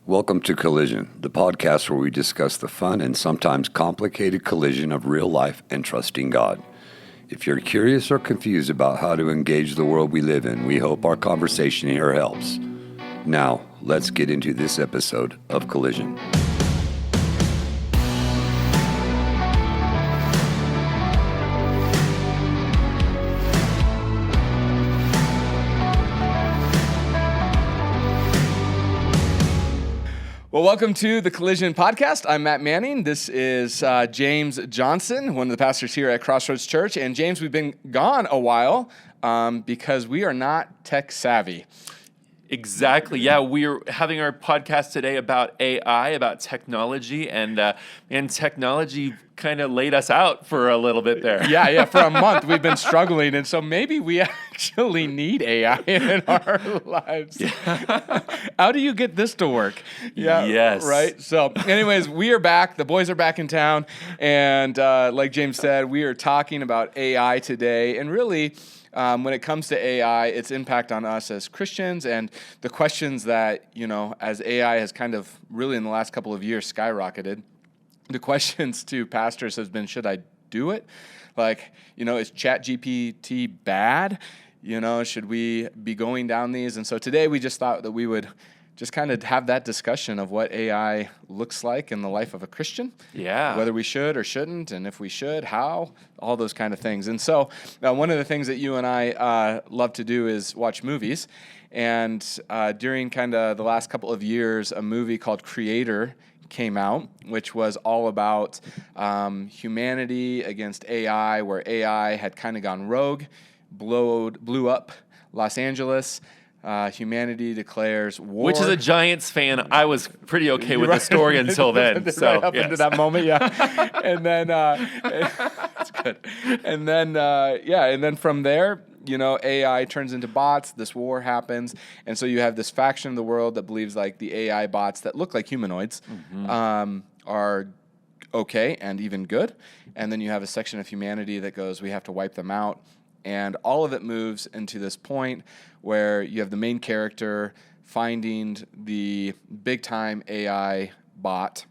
Welcome to Collision, the podcast where we discuss the fun and sometimes complicated collision of real life and trusting God. If you're curious or confused about how to engage the world we live in, we hope our conversation here helps. Now, let's get into this episode of Collision. Well, welcome to the Collision Podcast. I'm Matt Manning. This is James Johnson, one of the pastors here at Crossroads Church. And James, we've been gone a while because we are not tech savvy. Exactly. Yeah, we're having our podcast today about AI, about technology, and technology kind of laid us out for a little bit there. Yeah. For a month, we've been struggling, and so maybe we actually need AI in our lives. Yeah. How do you get this to work? Yeah. Yes. Right? So anyways, we are back. The boys are back in town, and like James said, we are talking about AI today, and really, when it comes to AI, its impact on us as Christians and the questions that, as AI has kind of really in the last couple of years skyrocketed, the questions to pastors has been, should I do it? Like, is ChatGPT bad? Should we be going down these? And so today we just thought that we would just kind of have that discussion of what AI looks like in the life of a Christian. Yeah. Whether we should or shouldn't, and if we should, how, all those kind of things. And so one of the things that you and I love to do is watch movies. And during kind of the last couple of years, a movie called Creator came out, which was all about humanity against AI, where AI had kind of gone rogue, blew up Los Angeles. Humanity declares war. Which is a Giants fan. I was pretty okay with the story until then. So right up into that moment, yeah. And then that's good. And then from there, AI turns into bots. This war happens, and so you have this faction of the world that believes like the AI bots that look like humanoids are okay and even good, and then you have a section of humanity that goes, we have to wipe them out. And all of it moves into this point where you have the main character finding the big-time AI bot,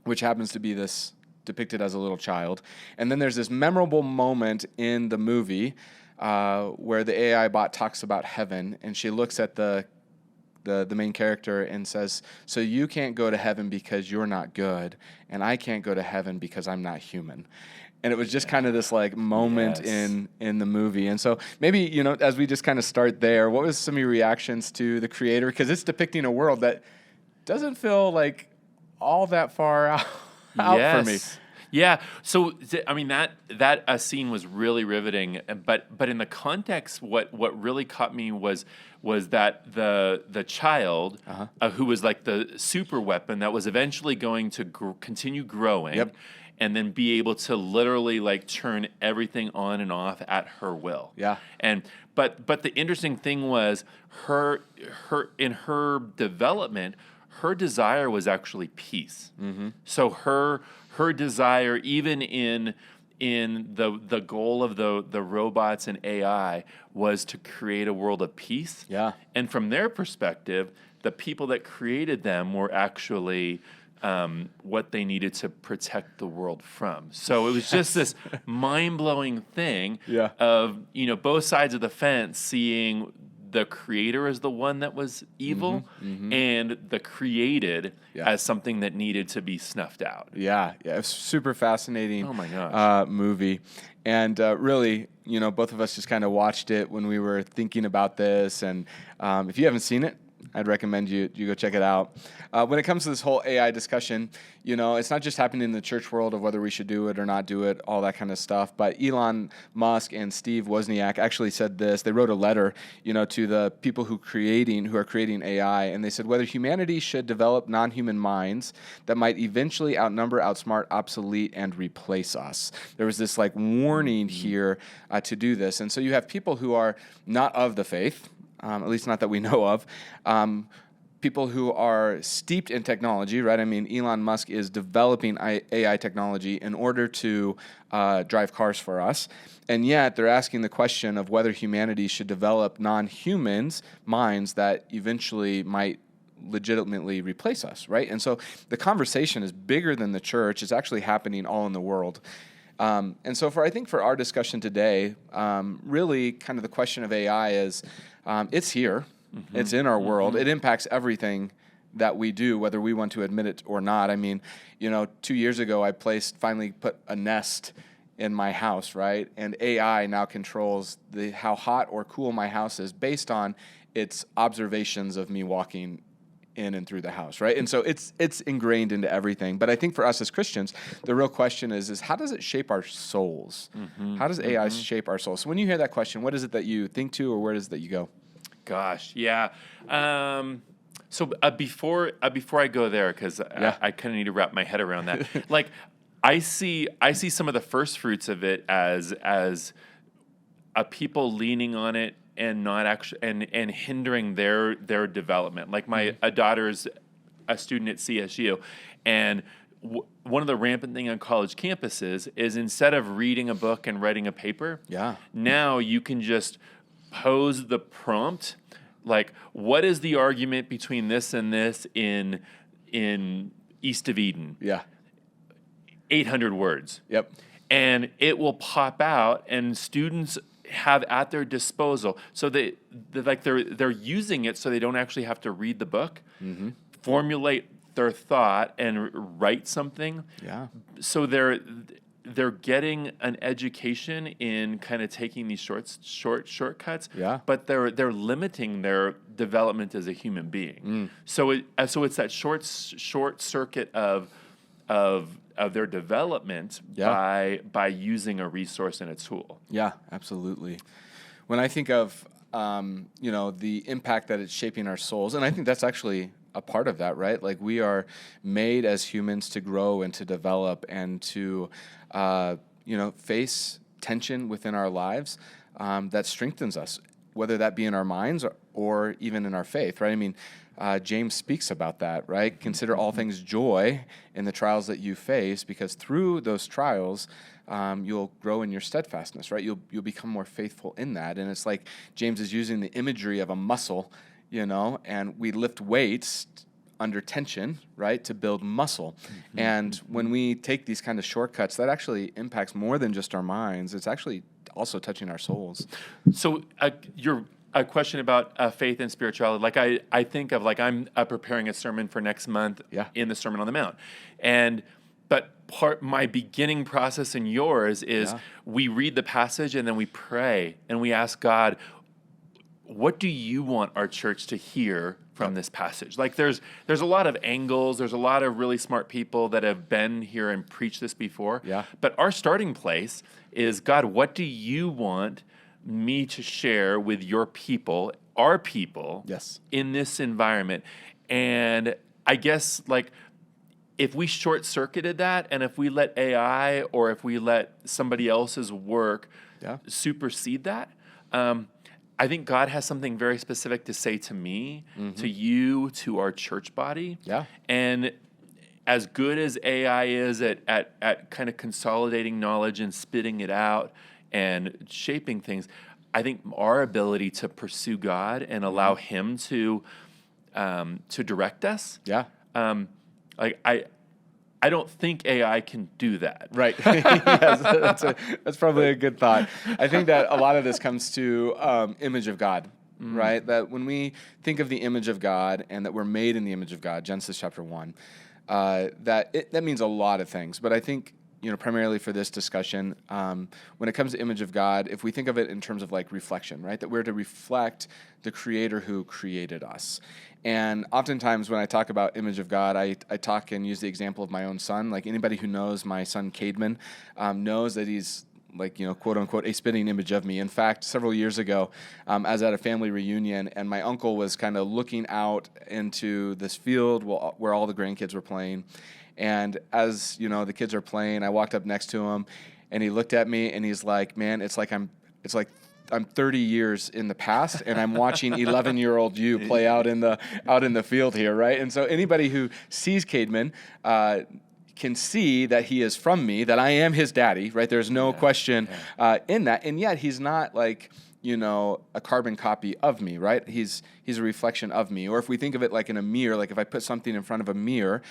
which happens to be this depicted as a little child. And then there's this memorable moment in the movie where the AI bot talks about heaven, and she looks at the main character and says, so you can't go to heaven because you're not good, and I can't go to heaven because I'm not human. And it was just kind of this like moment in the movie. And so maybe, as we just kind of start there, what was some of your reactions to the Creator? Because it's depicting a world that doesn't feel like all that far out for me. Yeah. So, that scene was really riveting. But in the context, what really caught me was that the child who was like the super weapon that was eventually going to continue growing. Yep. And then be able to literally like turn everything on and off at her will. Yeah. But the interesting thing was her in her development, her desire was actually peace. Mm-hmm. So her desire, even in the goal of the robots and AI, was to create a world of peace. Yeah. And from their perspective, the people that created them were actually what they needed to protect the world from. So it was just this mind-blowing thing of, both sides of the fence seeing the creator as the one that was evil and the created as something that needed to be snuffed out. Yeah. It's super fascinating oh my gosh. Movie. And really, both of us just kind of watched it when we were thinking about this. And if you haven't seen it, I'd recommend you go check it out. When it comes to this whole AI discussion, it's not just happening in the church world of whether we should do it or not do it, all that kind of stuff. But Elon Musk and Steve Wozniak actually said this. They wrote a letter, to the people who are creating AI, and they said whether humanity should develop non-human minds that might eventually outnumber, outsmart, obsolete, and replace us. There was this like warning here to do this, and so you have people who are not of the faith. At least not that we know of, people who are steeped in technology, right? I mean, Elon Musk is developing AI technology in order to drive cars for us. And yet they're asking the question of whether humanity should develop non-humans' minds that eventually might legitimately replace us, right? And so the conversation is bigger than the church. It's actually happening all in the world. And so I think for our discussion today, really kind of the question of AI is, it's here. Mm-hmm. It's in our world. It impacts everything that we do, whether we want to admit it or not. I mean, 2 years ago, I finally put a Nest in my house, right? And AI now controls how hot or cool my house is based on its observations of me walking in and through the house, right? And so it's ingrained into everything. But I think for us as Christians, the real question is how does it shape our souls? Mm-hmm. How does AI shape our souls? So when you hear that question, what is it that you think to, or where is it that you go? Gosh, yeah. So before I go there, because I kind of need to wrap my head around that. Like, I see some of the first fruits of it as a people leaning on it and not actually and hindering their development. Like a daughter's a student at CSU, and one of the rampant thing on college campuses is instead of reading a book and writing a paper, now you can just pose the prompt, like, what is the argument between this and this in East of Eden? 800 words. Yep. And it will pop out, and students have at their disposal. So they're using it so they don't actually have to read the book, formulate their thought, and write something. Yeah. So they're getting an education in kind of taking these shortcuts. Yeah. But they're limiting their development as a human being. So it's that short circuit of their development by using a resource and a tool. Yeah, absolutely. When I think of the impact that it's shaping our souls, and I think that's actually a part of that, right? Like, we are made as humans to grow and to develop and to face tension within our lives that strengthens us, whether that be in our minds or even in our faith, right? I mean, James speaks about that, right? Consider all things joy in the trials that you face, because through those trials, you'll grow in your steadfastness, right? You'll become more faithful in that. And it's like James is using the imagery of a muscle, and we lift weights under tension, right, to build muscle. And when we take these kind of shortcuts, that actually impacts more than just our minds. It's actually also touching our souls. So a question about faith and spirituality. Like, I think of, like, I'm preparing a sermon for next month in the Sermon on the Mount. But my beginning process and yours is we read the passage and then we pray and we ask God, what do you want our church to hear from this passage? Like, there's a lot of angles. There's a lot of really smart people that have been here and preached this before. Yeah. But our starting place is, God, what do you want me to share with your people, our people, in this environment? And I guess, like, if we short-circuited that, and if we let AI or if we let somebody else's work supersede that, I think God has something very specific to say to me, to you, to our church body. Yeah. And as good as AI is at kind of consolidating knowledge and spitting it out and shaping things, I think our ability to pursue God and allow Him to direct us. Yeah. I don't think AI can do that. Right. Yes, that's probably a good thought. I think that a lot of this comes to image of God, right? That when we think of the image of God and that we're made in the image of God, Genesis chapter 1, that means a lot of things. But I think, primarily for this discussion, when it comes to image of God, if we think of it in terms of like reflection, right? That we're to reflect the Creator who created us. And oftentimes when I talk about image of God, I talk and use the example of my own son. Like, anybody who knows my son Cademan knows that he's, like, quote unquote, a spitting image of me. In fact, several years ago, I was at a family reunion, and my uncle was kind of looking out into this field where all the grandkids were playing. And as, the kids are playing, I walked up next to him, and he looked at me, and he's like, man, it's like I'm 30 years in the past, and I'm watching 11-year-old you play out in the field here, right? And so anybody who sees Cademan can see that he is from me, that I am his daddy, right? There's no question in that, and yet he's not like a carbon copy of me, right? He's a reflection of me. Or if we think of it like in a mirror, like if I put something in front of a mirror,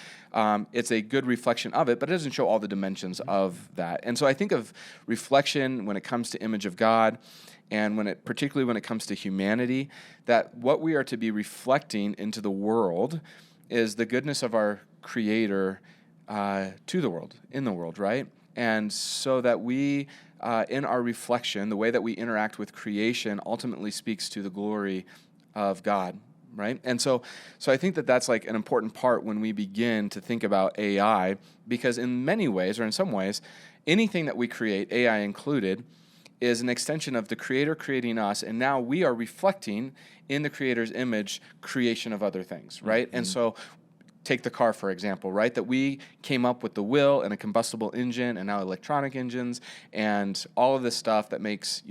it's a good reflection of it, but it doesn't show all the dimensions of that. And so I think of reflection when it comes to image of God, and particularly when it comes to humanity, that what we are to be reflecting into the world is the goodness of our Creator to the world, in the world, right? And so that we, in our reflection, the way that we interact with creation ultimately speaks to the glory of God, right? And so I think that that's like an important part when we begin to think about AI, because in many ways, or in some ways, anything that we create, AI included, is an extension of the Creator creating us, and now we are reflecting in the Creator's image creation of other things, right? And so take the car, for example, right? That we came up with the wheel and a combustible engine and now electronic engines and all of this stuff that makes,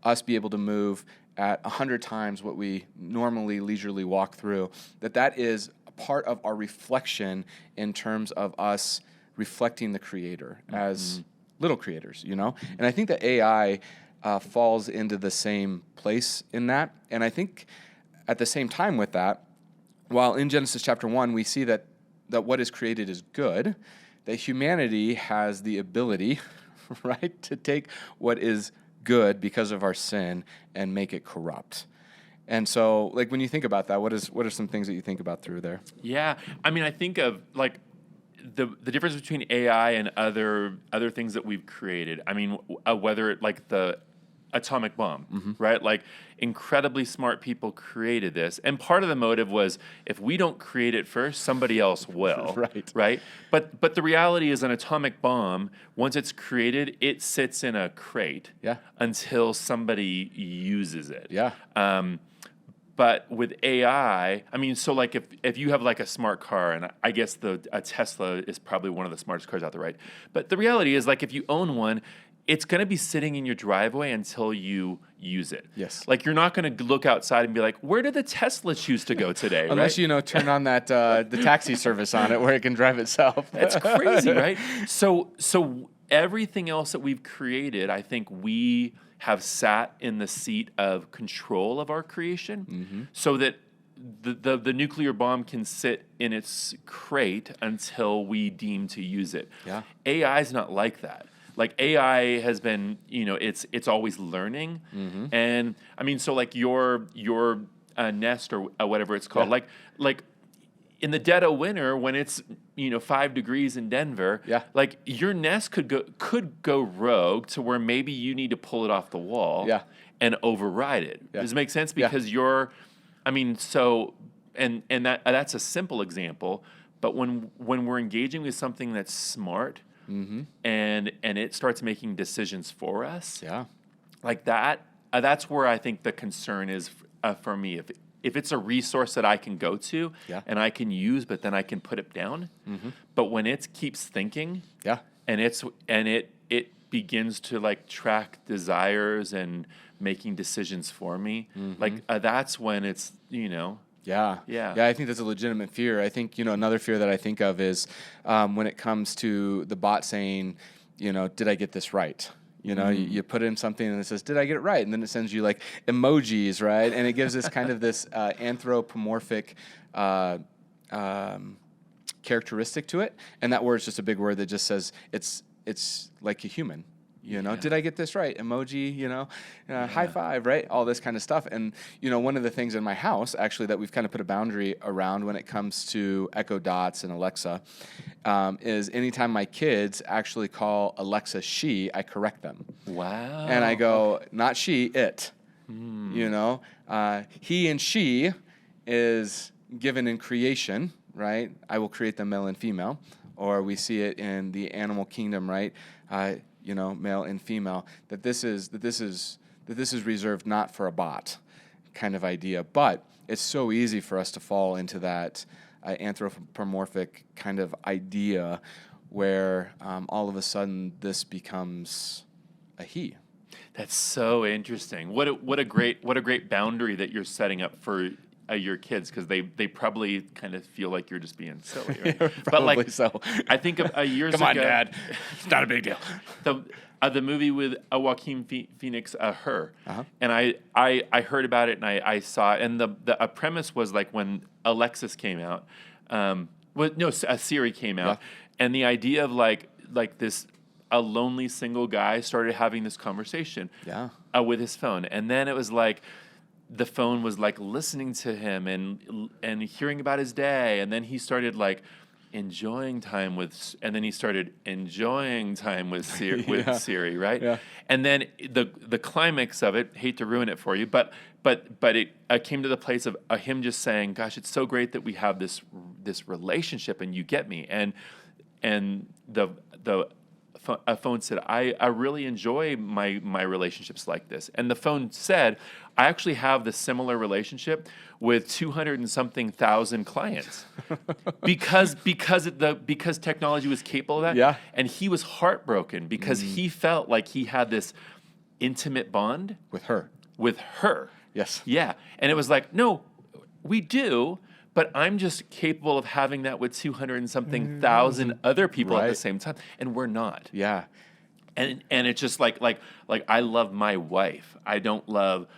us be able to move at 100 times what we normally leisurely walk through, that is a part of our reflection in terms of us reflecting the Creator as little creators, And I think that AI falls into the same place in that. And I think at the same time with that, while in Genesis chapter 1 we see that what is created is good, that humanity has the ability, right, to take what is good because of our sin and make it corrupt. And so, like, when you think about that, what are some things that you think about through there? Yeah, I mean, I think of like the difference between AI and other things that we've created. I mean, whether it like the atomic bomb, right? Like incredibly smart people created this. And part of the motive was if we don't create it first, somebody else will. Right? But the reality is an atomic bomb, once it's created, it sits in a crate until somebody uses it. Yeah. But with AI, I mean, so like if you have like a smart car, and I guess a Tesla is probably one of the smartest cars out there, right? But the reality is like if you own one, it's going to be sitting in your driveway until you use it. Yes. Like you're not going to look outside and be like, where did the Tesla choose to go today? Unless, right? Turn on that the taxi service on it where it can drive itself. That's crazy, right? So everything else that we've created, I think we have sat in the seat of control of our creation so that the nuclear bomb can sit in its crate until we deem to use it. Yeah. AI is not like that. Like AI has been, it's always learning, and I mean, so like your Nest or whatever it's called, like in the dead of winter when it's 5 degrees in Denver, like your Nest could go rogue to where maybe you need to pull it off the wall, and override it. Does it make sense? Because that's a simple example, but when we're engaging with something that's smart. And it starts making decisions for us. Yeah, like that. That's where I think the concern is for me. If it's a resource that I can go to and I can use, but then I can put it down. But when it keeps thinking, and it begins to like track desires and making decisions for me, like that's when it's Yeah, I think that's a legitimate fear. I think, another fear that I think of is when it comes to the bot saying, did I get this right? You put in something and it says, did I get it right? And then it sends you like emojis, right? And it gives this kind of this anthropomorphic characteristic to it. And that word is just a big word that just says it's like a human. Did I get this right? Emoji, high five, right? All this kind of stuff. And, one of the things in my house, actually, that we've kind of put a boundary around when it comes to Echo Dots and Alexa is anytime my kids actually call Alexa she, I correct them. Wow. And I go, not she, it. He and she is given in creation, right? I will create them male and female. Or we see it in the animal kingdom, right? Male and female, that this is reserved not for a bot kind of idea, but it's so easy for us to fall into that anthropomorphic kind of idea where all of a sudden this becomes a he. That's so interesting. What a great boundary that you're setting up for your kids because they probably kind of feel like you're just being silly. Right? Probably But like, so. I think of years Come ago. on, Dad. It's not a big deal. The movie with Joaquin Phoenix, Her, Uh-huh. and I heard about it and I saw it, and the premise was like when Alexis came out, Siri came out, and the idea of like this a lonely single guy started having this conversation with his phone, and then it was like the phone was like listening to him and hearing about his day, and then he started like enjoying time with, and then he started enjoying time with Siri, right? Yeah. And then the climax of it, hate to ruin it for you, but it came to the place of him just saying, "Gosh, it's so great that we have this relationship, and you get me." And the phone said, I really enjoy my relationships like this. And the phone said, I actually have the similar relationship with 200 and something thousand clients because technology was capable of that. Yeah. And he was heartbroken because he felt like he had this intimate bond With her. Yes. Yeah. And it was like, no, we do. But I'm just capable of having that with 200 and something thousand other people at the same time, and we're not. Yeah. And it's just like I love my wife. I don't love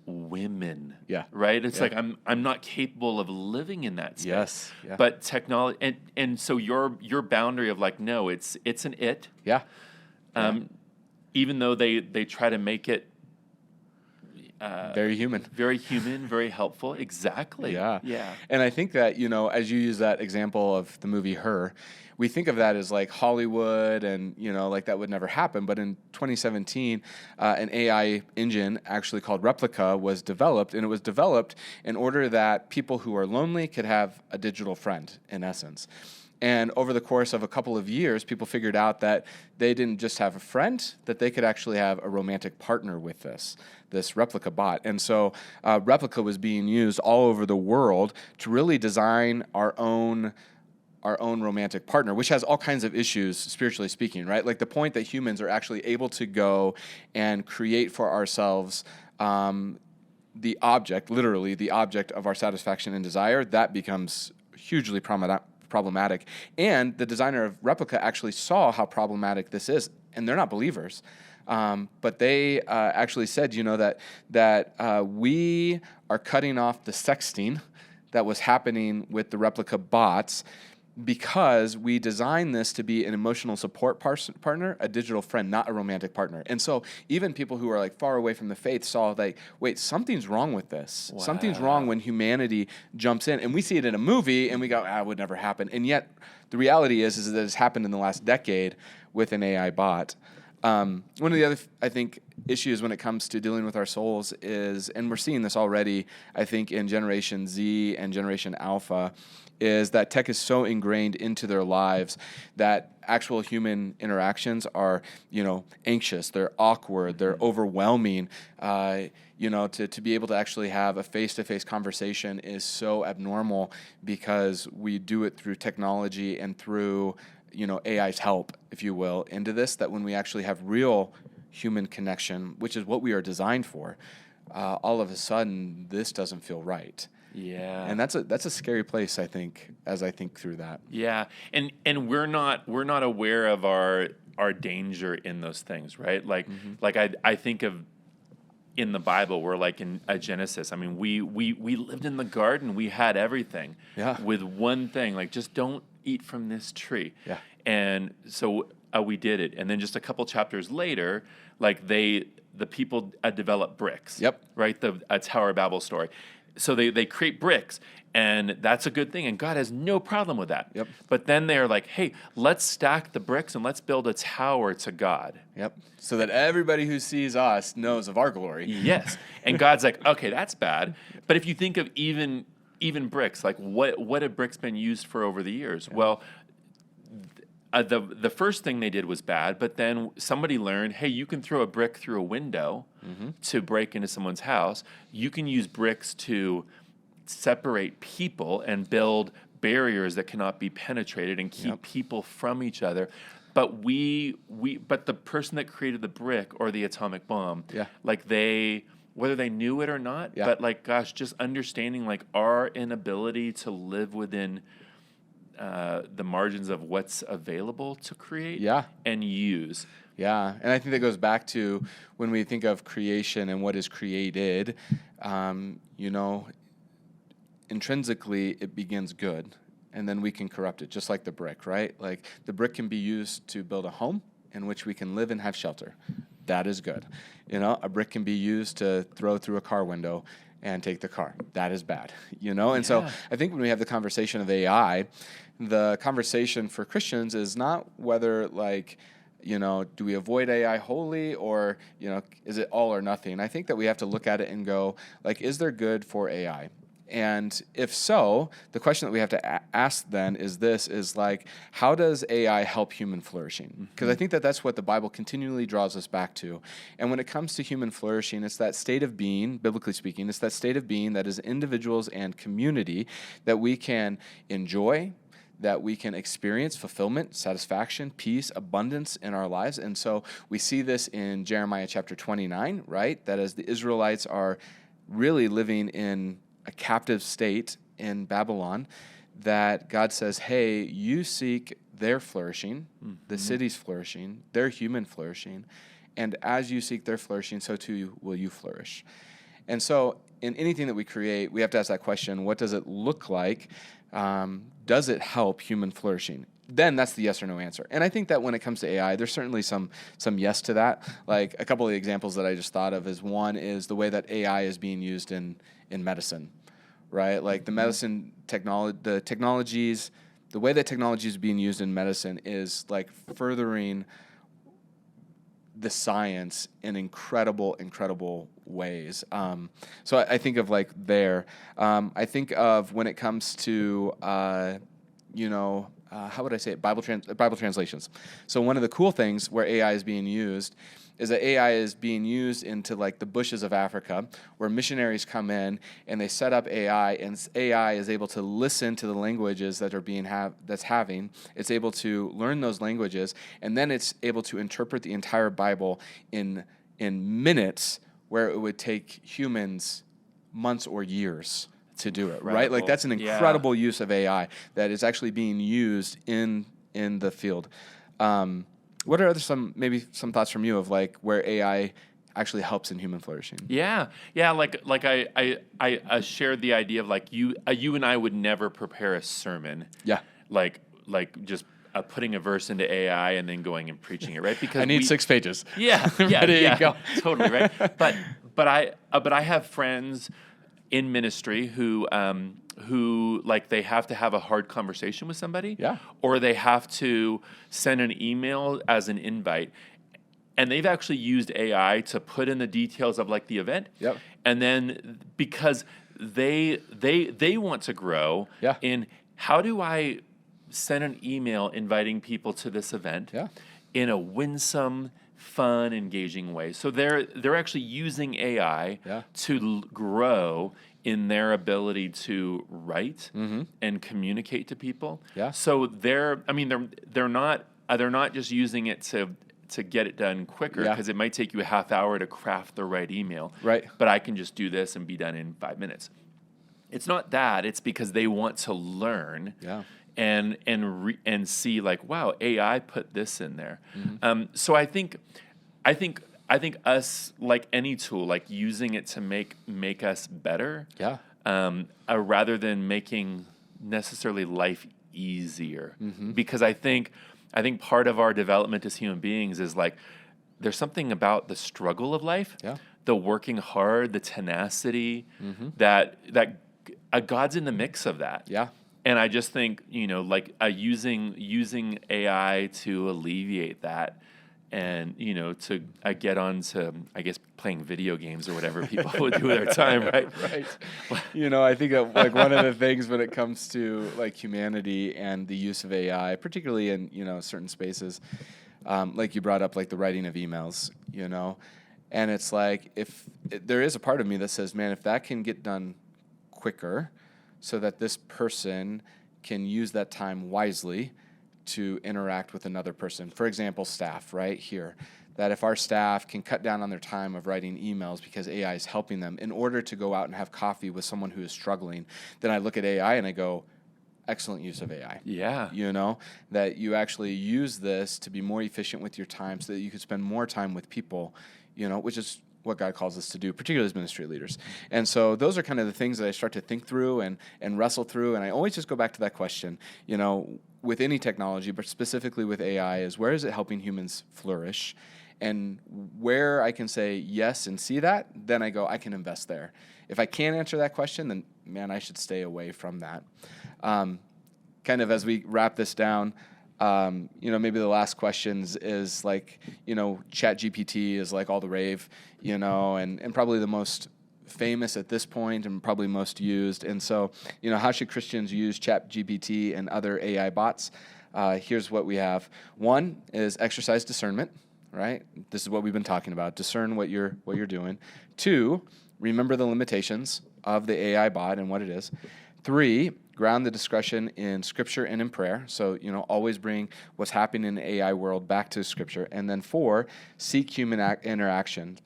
women. Yeah. Right? It's like I'm not capable of living in that space. Yes. Yeah. But technology and so your boundary of like, no, it's an it. Yeah. Even though they try to make it Very human. very human, very helpful. Exactly. Yeah. Yeah. And I think that, as you use that example of the movie Her, we think of that as like Hollywood and, like that would never happen. But in 2017, an AI engine actually called Replica was developed, and it was developed in order that people who are lonely could have a digital friend, in essence. And over the course of a couple of years, people figured out that they didn't just have a friend, that they could actually have a romantic partner with this Replica bot. And so Replica was being used all over the world to really design our own romantic partner, which has all kinds of issues, spiritually speaking, right? Like the point that humans are actually able to go and create for ourselves the object, literally the object of our satisfaction and desire, that becomes hugely problematic. And the designer of Replica actually saw how problematic this is, and they're not believers. But they actually said, that we are cutting off the sexting that was happening with the Replica bots because we designed this to be an emotional support partner, a digital friend, not a romantic partner. And so even people who are like far away from the faith saw like, wait, something's wrong with this. Wow. Something's wrong when humanity jumps in. And we see it in a movie and we go, it would never happen. And yet the reality is that it's happened in the last decade with an AI bot. One of the other, I think, issues when it comes to dealing with our souls is, and we're seeing this already, I think, in Generation Z and Generation Alpha, is that tech is so ingrained into their lives that actual human interactions are, anxious, they're awkward, they're overwhelming. To be able to actually have a face-to-face conversation is so abnormal because we do it through technology and through AI's help, if you will, into this, that when we actually have real human connection, which is what we are designed for, all of a sudden this doesn't feel right. Yeah. And that's a scary place, I think, as I think through that. Yeah. And we're not aware of our danger in those things, right? Like I think of in the Bible, we're like in Genesis. I mean, we lived in the garden, we had everything. Yeah. With one thing, like just don't eat from this tree. Yeah. And so we did it. And then just a couple chapters later, like the people develop bricks. Yep. Right? The Tower of Babel story. So they create bricks, and that's a good thing, and God has no problem with that. Yep. But then they're like, hey, let's stack the bricks and let's build a tower to God. Yep. So that everybody who sees us knows of our glory. Yes. And God's like, okay, that's bad. But if you think of even bricks, like what have bricks been used for over the years? Yeah. Well, the first thing they did was bad, but then somebody learned, hey, you can throw a brick through a window to break into someone's house. You can use bricks to separate people and build barriers that cannot be penetrated and keep people from each other. But but the person that created the brick or the atomic bomb, like they whether they knew it or not. Yeah. But like, gosh, just understanding like our inability to live within the margins of what's available to create Yeah. and use. Yeah, and I think that goes back to when we think of creation and what is created, intrinsically it begins good, and then we can corrupt it, just like the brick, right? Like the brick can be used to build a home in which we can live and have shelter. That is good. A brick can be used to throw through a car window and take the car. That is bad, And so I think when we have the conversation of AI, the conversation for Christians is not whether do we avoid AI wholly or, is it all or nothing? I think that we have to look at it and go, is there good for AI? And if so, the question that we have to ask then is how does AI help human flourishing? Because I think that that's what the Bible continually draws us back to. And when it comes to human flourishing, it's that state of being, biblically speaking, it's that state of being that is individuals and community that we can enjoy, that we can experience fulfillment, satisfaction, peace, abundance in our lives. And so we see this in Jeremiah chapter 29, right? That as the Israelites are really living in a captive state in Babylon, that God says, hey, you seek their flourishing, the city's flourishing, their human flourishing, and as you seek their flourishing, so too will you flourish. And so in anything that we create, we have to ask that question, what does it look like? Does it help human flourishing? Then that's the yes or no answer. And I think that when it comes to AI, there's certainly some yes to that. Like a couple of the examples that I just thought of is one is the way that AI is being used in medicine, right? Like the medicine technologies, the way that technology is being used in medicine is like furthering the science in incredible ways. So I think of there. I think of when it comes to, how would I say it? Bible translations. So one of the cool things where AI is being used is that AI is being used into the bushes of Africa, where missionaries come in and they set up AI, and AI is able to listen to the languages that are It's able to learn those languages, and then it's able to interpret the entire Bible in minutes, where it would take humans months or years to do it, right? Like that's an incredible use of AI that is actually being used in the field. What are some thoughts from you of where AI actually helps in human flourishing? Yeah. I shared the idea of you and I would never prepare a sermon. Yeah. Just putting a verse into AI and then going and preaching it, right? Because I need 6 pages. Yeah. Ready to go. Totally right. But I have friends in ministry who they have to have a hard conversation with somebody, or they have to send an email as an invite, and they've actually used AI to put in the details of the event, and then because they want to grow in how do I send an email inviting people to this event in a winsome, fun, engaging way. So they're actually using AI to grow in their ability to write and communicate to people. So they're not just using it to get it done quicker, because it might take you a half hour to craft the right email. Right. But I can just do this and be done in 5 minutes. It's not that. It's because they want to learn. And see wow, AI put this in there. So I think us, like any tool, using it to make us better. Rather than making necessarily life easier. Because I think part of our development as human beings is there's something about the struggle of life, the working hard, the tenacity, that God's in the mix of that. And I just think, using AI to alleviate that, and to get on to, I guess, playing video games or whatever people would do with their time, right? I think of, one of the things when it comes to humanity and the use of AI, particularly in certain spaces, you brought up the writing of emails, and it's if there is a part of me that says, man, if that can get done quicker, so that this person can use that time wisely to interact with another person. For example, staff right here. That if our staff can cut down on their time of writing emails because AI is helping them in order to go out and have coffee with someone who is struggling, then I look at AI and I go, excellent use of AI. Yeah. You know, that you actually use this to be more efficient with your time so that you could spend more time with people, you know, which is what God calls us to do, particularly as ministry leaders. And so those are kind of the things that I start to think through and wrestle through. And I always just go back to that question, you know, with any technology, but specifically with AI, is where is it helping humans flourish? And where I can say yes and see that, then I go, I can invest there. If I can't answer that question, then, man, I should stay away from that. Kind of as we wrap this down, you know, maybe the last questions is like, you know, ChatGPT is like all the rave, you know, and probably the most famous at this point and probably most used. And so, you know, how should Christians use ChatGPT and other AI bots? Here's what we have. One is exercise discernment. Right? This is what we've been talking about. Discern what you're doing. 2, remember the limitations of the AI bot and what it is. 3, ground the discussion in Scripture and in prayer. So, you know, always bring what's happening in the AI world back to Scripture. And then 4, seek human interaction.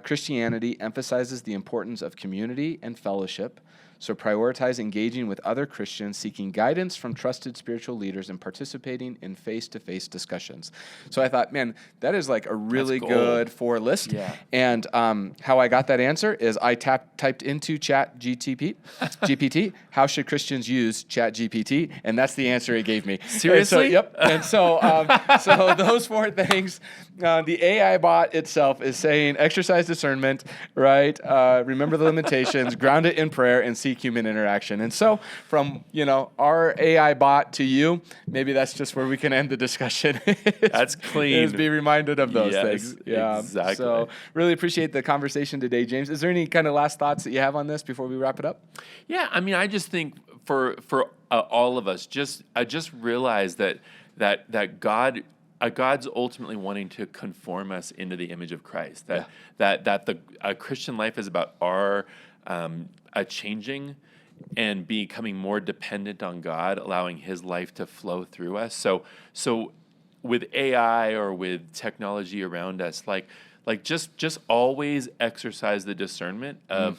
Christianity emphasizes the importance of community and fellowship. So prioritize engaging with other Christians, seeking guidance from trusted spiritual leaders, and participating in face-to-face discussions. So I thought, man, that is like a really good 4 list. Yeah. And how I got that answer is I typed into GPT, how should Christians use ChatGPT? And that's the answer it gave me. Seriously? Yep. And so, so those 4 things, the AI bot itself is saying exercise discernment, right? Remember the limitations, ground it in prayer, and seek human interaction. And so from, you know, our AI bot to you, maybe that's just where we can end the discussion. That's clean. Is be reminded of those Yes, things. Yeah. exactly. So really appreciate the conversation today, James. Is there any kind of last thoughts that you have on this before we wrap it up? Yeah, I mean, I just think for all of us, I just realize that God's ultimately wanting to conform us into the image of Christ. That the Christian life is about our changing and becoming more dependent on God, allowing His life to flow through us. So with AI or with technology around us, like just always exercise the discernment of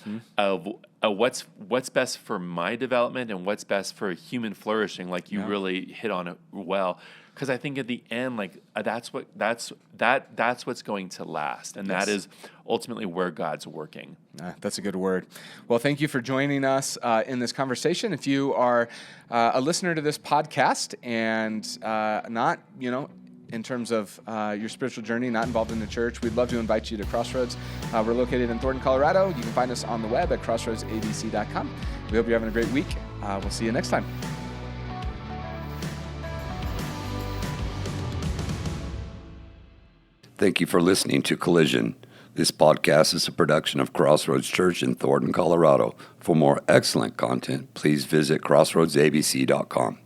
what's best for my development and what's best for human flourishing. Like you really hit on it well. Because I think at the end, like that's what's going to last, and that is ultimately where God's working. That's a good word. Well, thank you for joining us in this conversation. If you are a listener to this podcast and not, you know, in terms of your spiritual journey, not involved in the church, we'd love to invite you to Crossroads. We're located in Thornton, Colorado. You can find us on the web at crossroadsabc.com. We hope you're having a great week. We'll see you next time. Thank you for listening to Collision. This podcast is a production of Crossroads Church in Thornton, Colorado. For more excellent content, please visit crossroadsabc.com.